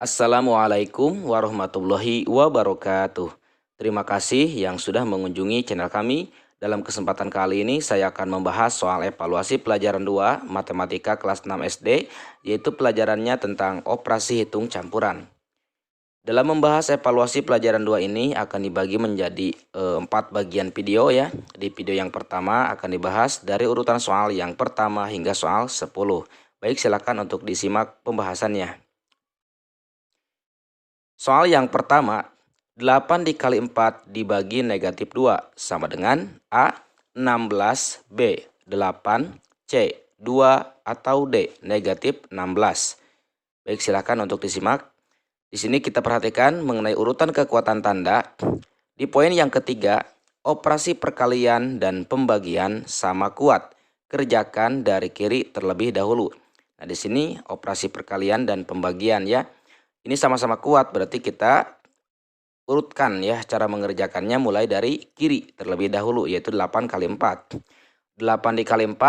Assalamualaikum warahmatullahi wabarakatuh. Terima kasih yang sudah mengunjungi channel kami. Dalam kesempatan kali ini saya akan membahas soal evaluasi pelajaran 2 Matematika kelas 6 SD, yaitu pelajarannya tentang operasi hitung campuran. Dalam membahas evaluasi pelajaran 2 ini akan dibagi menjadi 4 bagian video ya. Di video yang pertama akan dibahas dari urutan soal yang pertama hingga soal 10. Baik, silakan untuk disimak pembahasannya. Soal yang pertama, 8 dikali 4 dibagi negatif 2 sama dengan A. 16, B. 8, C. 2, atau D. Negatif 16. Baik, silakan untuk disimak. Di sini kita perhatikan mengenai urutan kekuatan tanda. Di poin yang ketiga, operasi perkalian dan pembagian sama kuat. Kerjakan dari kiri terlebih dahulu. Nah, di sini operasi perkalian dan pembagian ya. Ini sama-sama kuat, berarti kita urutkan ya cara mengerjakannya mulai dari kiri terlebih dahulu, yaitu 8 kali 4. 8 dikali 4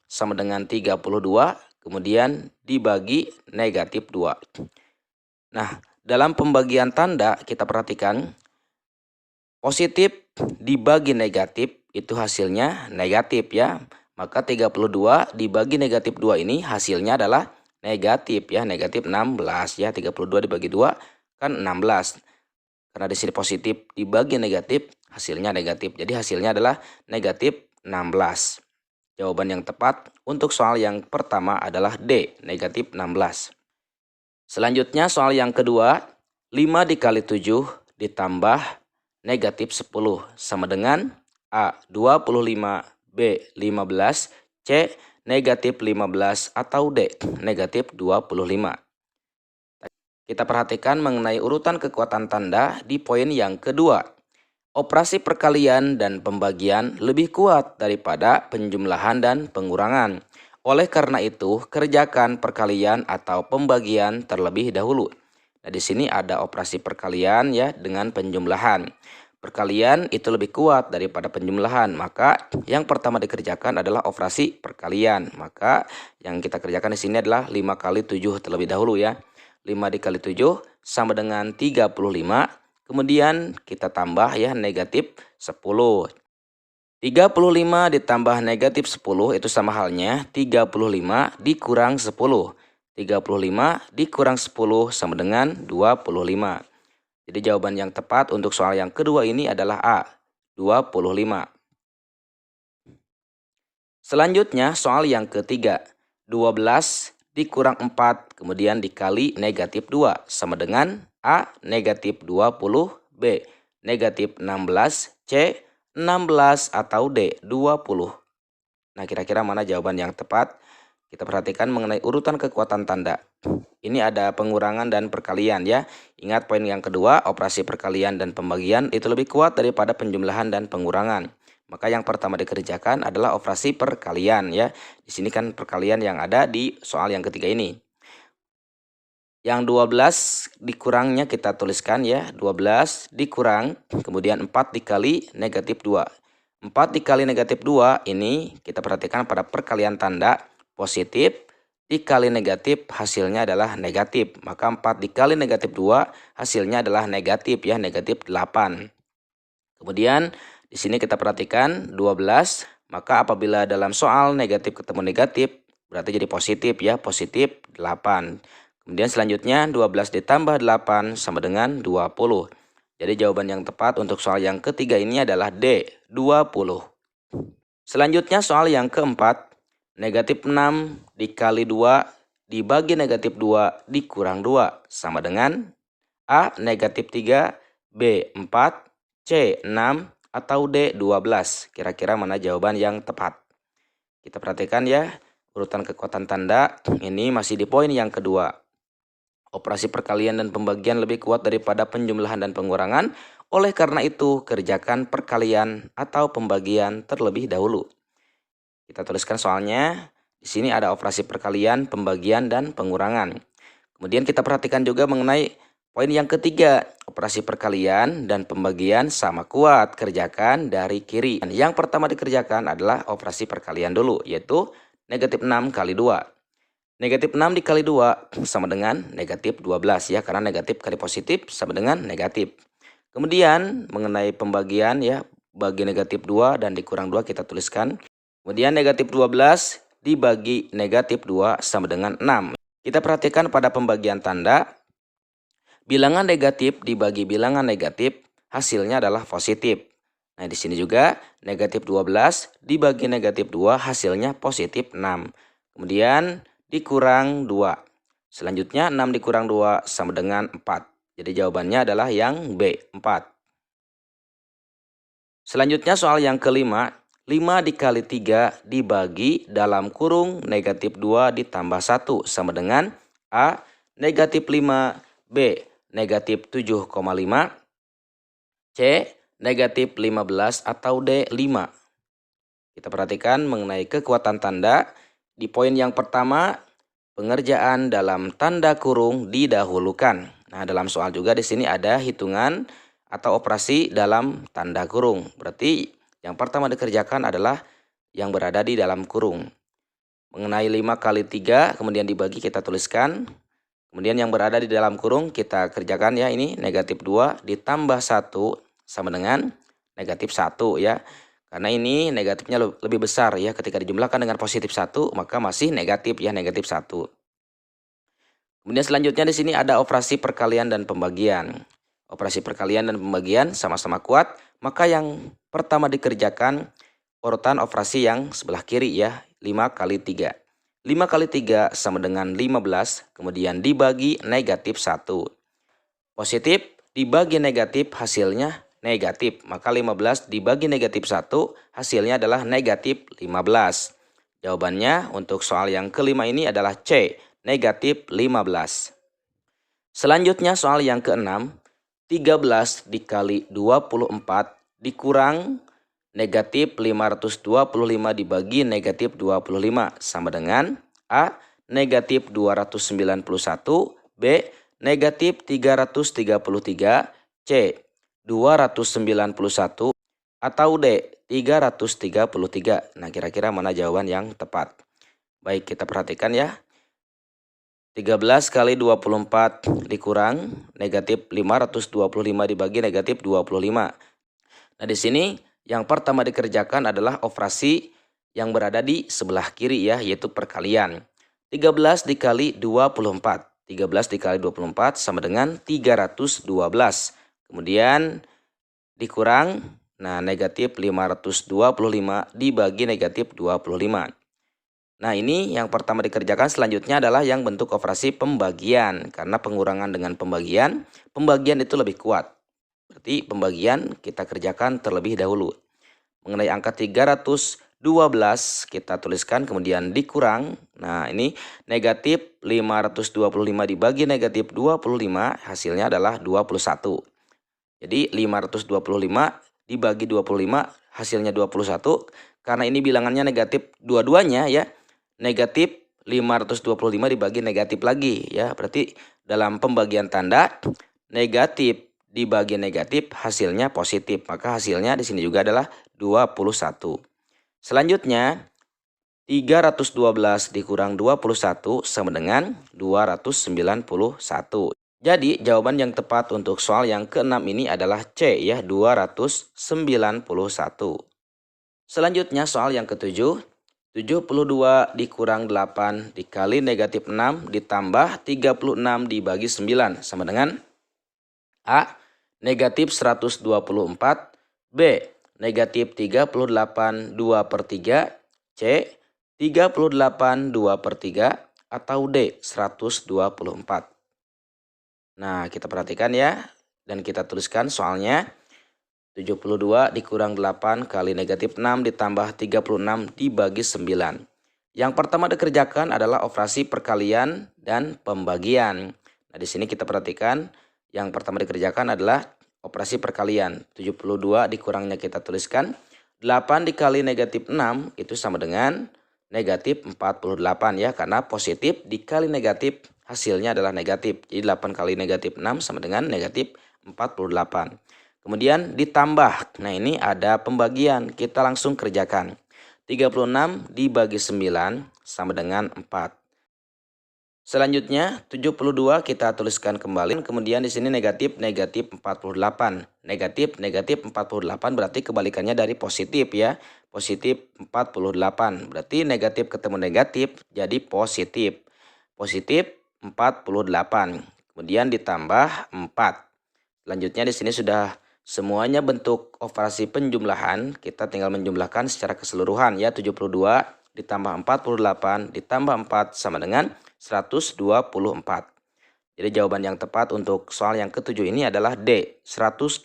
sama dengan 32, kemudian dibagi negatif 2. Nah, dalam pembagian tanda kita perhatikan positif dibagi negatif itu hasilnya negatif ya. Maka 32 dibagi negatif 2 ini hasilnya adalah negatif ya, negatif 16 ya. 32 dibagi 2 kan 16. Karena di sini positif dibagi negatif hasilnya negatif. Jadi hasilnya adalah negatif 16. Jawaban yang tepat untuk soal yang pertama adalah D, negatif 16. Selanjutnya soal yang kedua, 5 dikali 7 ditambah negatif 10 sama dengan A. 25, B. 15, C. Negatif 15, atau D. Negatif 25. Kita perhatikan mengenai urutan kekuatan tanda di poin yang kedua. Operasi perkalian dan pembagian lebih kuat daripada penjumlahan dan pengurangan. Oleh karena itu, kerjakan perkalian atau pembagian terlebih dahulu. Nah, di sini ada operasi perkalian ya dengan penjumlahan. Perkalian itu lebih kuat daripada penjumlahan, maka yang pertama dikerjakan adalah operasi perkalian. Maka yang kita kerjakan di sini adalah 5 kali 7 terlebih dahulu ya. 5 dikali 7 sama dengan 35. Kemudian kita tambah ya negatif 10. 35 ditambah negatif 10 itu sama halnya 35 dikurang 10. 35 dikurang 10 sama dengan 25. Jadi jawaban yang tepat untuk soal yang kedua ini adalah A, 25. Selanjutnya soal yang ketiga, 12 dikurang 4 kemudian dikali negatif 2 sama dengan A, negatif 20, B, negatif 16, C, 16, atau D, 20. Nah, kira-kira mana jawaban yang tepat? Kita perhatikan mengenai urutan kekuatan tanda. Ini ada pengurangan dan perkalian ya. Ingat poin yang kedua, operasi perkalian dan pembagian itu lebih kuat daripada penjumlahan dan pengurangan. Maka yang pertama dikerjakan adalah operasi perkalian ya. Di sini kan perkalian yang ada di soal yang ketiga ini. Yang 12 dikurangnya kita tuliskan ya. 12 dikurang, kemudian 4 dikali negatif 2. 4 dikali negatif 2 ini kita perhatikan pada perkalian tanda. Positif dikali negatif hasilnya adalah negatif. Maka 4 dikali negatif 2 hasilnya adalah negatif ya, negatif 8. Kemudian di sini kita perhatikan 12, maka apabila dalam soal negatif ketemu negatif berarti jadi positif ya, positif 8. Kemudian selanjutnya 12 ditambah 8 sama dengan 20. Jadi jawaban yang tepat untuk soal yang ketiga ini adalah D, 20. Selanjutnya soal yang keempat, negatif 6 dikali 2 dibagi negatif 2 dikurang 2 sama dengan A, negatif 3, B, 4, C, 6, atau D, 12. Kira-kira mana jawaban yang tepat? Kita perhatikan ya, urutan kekuatan tanda ini masih di poin yang kedua. Operasi perkalian dan pembagian lebih kuat daripada penjumlahan dan pengurangan. Oleh karena itu, kerjakan perkalian atau pembagian terlebih dahulu. Kita tuliskan soalnya. Di sini ada operasi perkalian, pembagian, dan pengurangan. Kemudian kita perhatikan juga mengenai poin yang ketiga. Operasi perkalian dan pembagian sama kuat. Kerjakan dari kiri. Yang pertama dikerjakan adalah operasi perkalian dulu, yaitu negatif 6 kali 2. Negatif 6 dikali 2 sama dengan negatif 12 ya, karena negatif kali positif sama dengan negatif. Kemudian mengenai pembagian ya, bagi negatif 2 dan dikurang 2 kita tuliskan. Kemudian negatif 12 dibagi negatif 2 sama dengan 6. Kita perhatikan pada pembagian tanda, bilangan negatif dibagi bilangan negatif hasilnya adalah positif. Nah, di sini juga negatif 12 dibagi negatif 2 hasilnya positif 6. Kemudian dikurang 2. Selanjutnya 6 dikurang 2 sama dengan 4. Jadi jawabannya adalah yang B, 4. Selanjutnya soal yang kelima, 5 dikali 3 dibagi dalam kurung negatif 2 ditambah 1 sama dengan A, negatif 5, B, negatif 7,5, C, negatif 15 atau D, 5. Kita perhatikan mengenai kekuatan tanda. Di poin yang pertama, pengerjaan dalam tanda kurung didahulukan. Nah, dalam soal juga di sini ada hitungan atau operasi dalam tanda kurung. Berarti yang pertama dikerjakan adalah yang berada di dalam kurung. Mengenai 5 kali 3 kemudian dibagi kita tuliskan. Kemudian yang berada di dalam kurung kita kerjakan ya, ini negatif 2 ditambah 1 sama dengan negatif 1 ya. Karena ini negatifnya lebih besar ya, ketika dijumlahkan dengan positif 1 maka masih negatif ya, negatif 1. Kemudian selanjutnya di sini ada operasi perkalian dan pembagian. Operasi perkalian dan pembagian sama-sama kuat, maka yang pertama dikerjakan urutan operasi yang sebelah kiri ya, 5 kali 3. 5 kali 3 sama dengan 15, kemudian dibagi negatif 1. Positif dibagi negatif hasilnya negatif, maka 15 dibagi negatif 1 hasilnya adalah negatif 15. Jawabannya untuk soal yang kelima ini adalah C, negatif 15. Selanjutnya soal yang keenam, 13 dikali 24 dikurang negatif 525 dibagi negatif 25 sama dengan A, negatif 291, B, negatif 333, C, 291, atau D, 333. Nah, kira-kira mana jawaban yang tepat? Baik, kita perhatikan ya. 13 kali 24 dikurang negatif 525 dibagi negatif 25. Nah, di sini yang pertama dikerjakan adalah operasi yang berada di sebelah kiri ya, yaitu perkalian. 13 dikali 24. 13 dikali 24 sama dengan 312. Kemudian dikurang, nah negatif 525 dibagi negatif 25. Nah, ini yang pertama dikerjakan, selanjutnya adalah yang bentuk operasi pembagian. Karena pengurangan dengan pembagian itu lebih kuat. Berarti pembagian kita kerjakan terlebih dahulu. Mengenai angka 312 kita tuliskan kemudian dikurang. Nah, ini negatif 525 dibagi negatif 25 hasilnya adalah 21. Jadi 525 dibagi 25 hasilnya 21. Karena ini bilangannya negatif dua-duanya ya. Negatif 525 dibagi negatif lagi ya. Berarti dalam pembagian tanda negatif dibagi negatif hasilnya positif. Maka hasilnya di sini juga adalah 21. Selanjutnya 312 dikurang 21 sama dengan 291. Jadi jawaban yang tepat untuk soal yang keenam ini adalah C ya, 291. Selanjutnya soal yang ketujuh, 72 dikurang 8 dikali negatif 6 ditambah 36 dibagi 9 sama dengan A, negatif 124, B, negatif 38 2/3, C, 38 2/3, atau D, 124. Nah, kita perhatikan ya, dan kita tuliskan soalnya. 72 dikurang 8 kali negatif 6 ditambah 36 dibagi 9. Yang pertama dikerjakan adalah operasi perkalian dan pembagian. Nah, di sini kita perhatikan yang pertama dikerjakan adalah operasi perkalian. 72 dikurangnya kita tuliskan 8 dikali negatif 6 itu sama dengan negatif 48 ya, karena positif dikali negatif hasilnya adalah negatif. Jadi 8 kali negatif 6 sama dengan negatif 48. Kemudian ditambah. Nah, ini ada pembagian. Kita langsung kerjakan. 36 dibagi 9 sama dengan 4. Selanjutnya 72 kita tuliskan kembali. Kemudian di sini negatif 48. Negatif 48 berarti kebalikannya dari positif ya. Positif 48. Berarti negatif ketemu negatif jadi positif. Positif 48. Kemudian ditambah 4. Selanjutnya di sini sudah semuanya bentuk operasi penjumlahan. Kita tinggal menjumlahkan secara keseluruhan ya. 72 ditambah 48 ditambah 4 sama dengan 124. Jadi jawaban yang tepat untuk soal yang ketujuh ini adalah D, 124.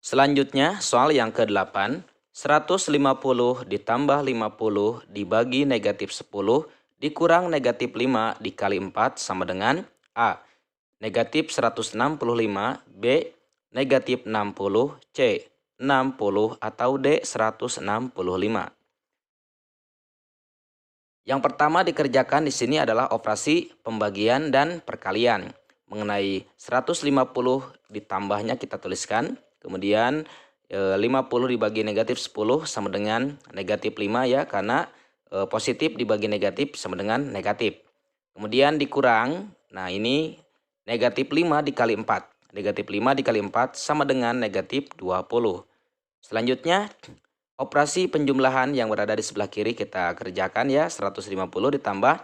Selanjutnya soal yang ke-8, 150 ditambah 50 dibagi negatif 10 dikurang negatif 5 dikali 4 sama dengan A. Negatif 165, B. Negatif 60, C. 60 atau D. 165. Yang pertama dikerjakan di sini adalah operasi pembagian dan perkalian. Mengenai 150 ditambahnya kita tuliskan. Kemudian 50 dibagi negatif 10 sama dengan negatif 5 ya. Karena positif dibagi negatif sama dengan negatif. Kemudian dikurang. Nah ini negatif 5 dikali 4. Negatif 5 dikali 4 sama dengan negatif 20. Selanjutnya operasi penjumlahan yang berada di sebelah kiri kita kerjakan ya. 150 ditambah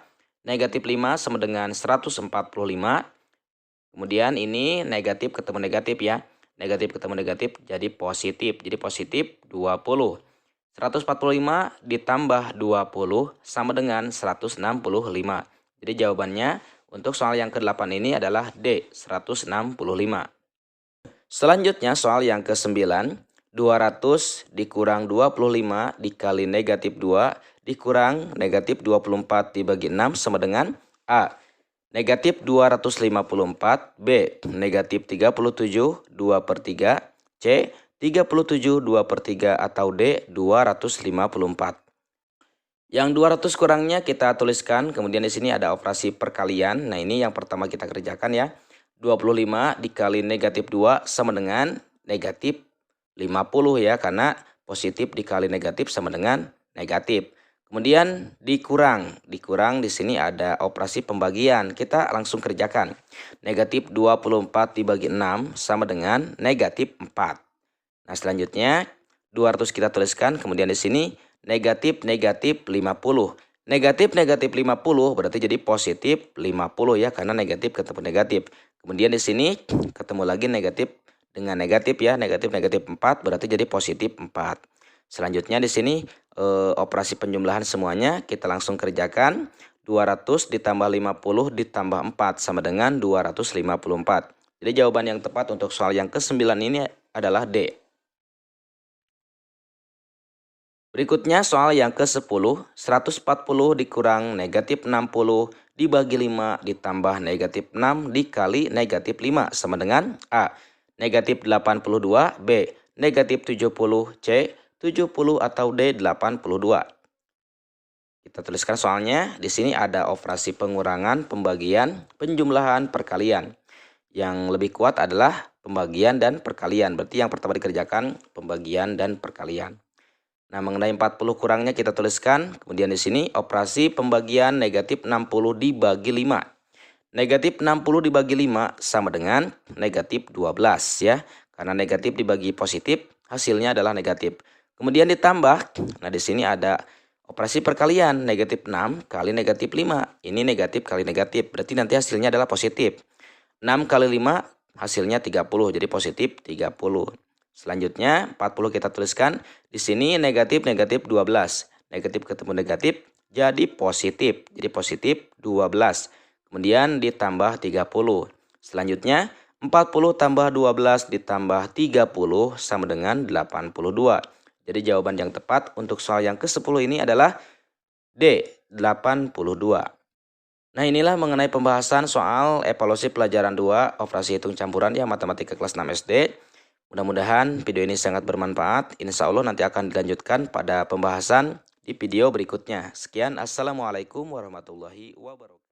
negatif 5 sama dengan 145. Kemudian ini negatif ketemu negatif ya. Negatif ketemu negatif jadi positif. Jadi positif 20. 145 ditambah 20 sama dengan 165. Jadi jawabannya untuk soal yang ke-8 ini adalah D, 165. Selanjutnya soal yang ke-9. 200 dikurang 25 dikali negatif 2 dikurang negatif 24 dibagi 6 sama dengan A. Negatif 254, B. Negatif 37, 2/3, C. 37, 2/3 atau D. 254. Yang 200 kurangnya kita tuliskan, kemudian di sini ada operasi perkalian. Nah ini yang pertama kita kerjakan ya. 25 dikali negatif 2 sama dengan negatif 50 ya, karena positif dikali negatif sama dengan negatif. Kemudian dikurang di sini ada operasi pembagian. Kita langsung kerjakan. Negatif 24 dibagi 6 sama dengan negatif 4. Nah selanjutnya 200 kita tuliskan, kemudian di sini negatif 50. Negatif 50 berarti jadi positif 50 ya, karena negatif ketemu negatif. Kemudian di sini ketemu lagi negatif dengan negatif ya, negatif 4 berarti jadi positif 4. Selanjutnya di sini operasi penjumlahan semuanya kita langsung kerjakan. 200 ditambah 50 ditambah 4 sama dengan 254. Jadi jawaban yang tepat untuk soal yang ke-9 ini adalah D. Berikutnya soal yang ke-10, 140 dikurang negatif 60 dibagi 5 ditambah negatif 6 dikali negatif 5 sama dengan A. Negatif 82, B. Negatif 70, C. 70 atau D. 82. Kita tuliskan soalnya. Di sini ada operasi pengurangan, pembagian, penjumlahan, perkalian. Yang lebih kuat adalah pembagian dan perkalian. Berarti yang pertama dikerjakan pembagian dan perkalian. Nah, mengenai 40 kurangnya kita tuliskan. Kemudian di sini operasi pembagian negatif 60 dibagi 5. Negatif 60 dibagi 5 sama dengan negatif 12 ya. Karena negatif dibagi positif, hasilnya adalah negatif. Kemudian ditambah, nah di sini ada operasi perkalian, negatif 6 kali negatif 5. Ini negatif kali negatif, berarti nanti hasilnya adalah positif. 6 kali 5 hasilnya 30, jadi positif 30. Selanjutnya 40 kita tuliskan. Di sini negatif 12. Negatif ketemu negatif jadi positif. Jadi positif 12. Kemudian ditambah 30. Selanjutnya 40 tambah 12 ditambah 30 sama dengan 82. Jadi jawaban yang tepat untuk soal yang ke-10 ini adalah D, 82. Nah inilah mengenai pembahasan soal evaluasi pelajaran 2 operasi hitung campuran ya, matematika kelas 6 SD. Mudah-mudahan video ini sangat bermanfaat. Insya Allah nanti akan dilanjutkan pada pembahasan di video berikutnya. Sekian, assalamualaikum warahmatullahi wabarakatuh.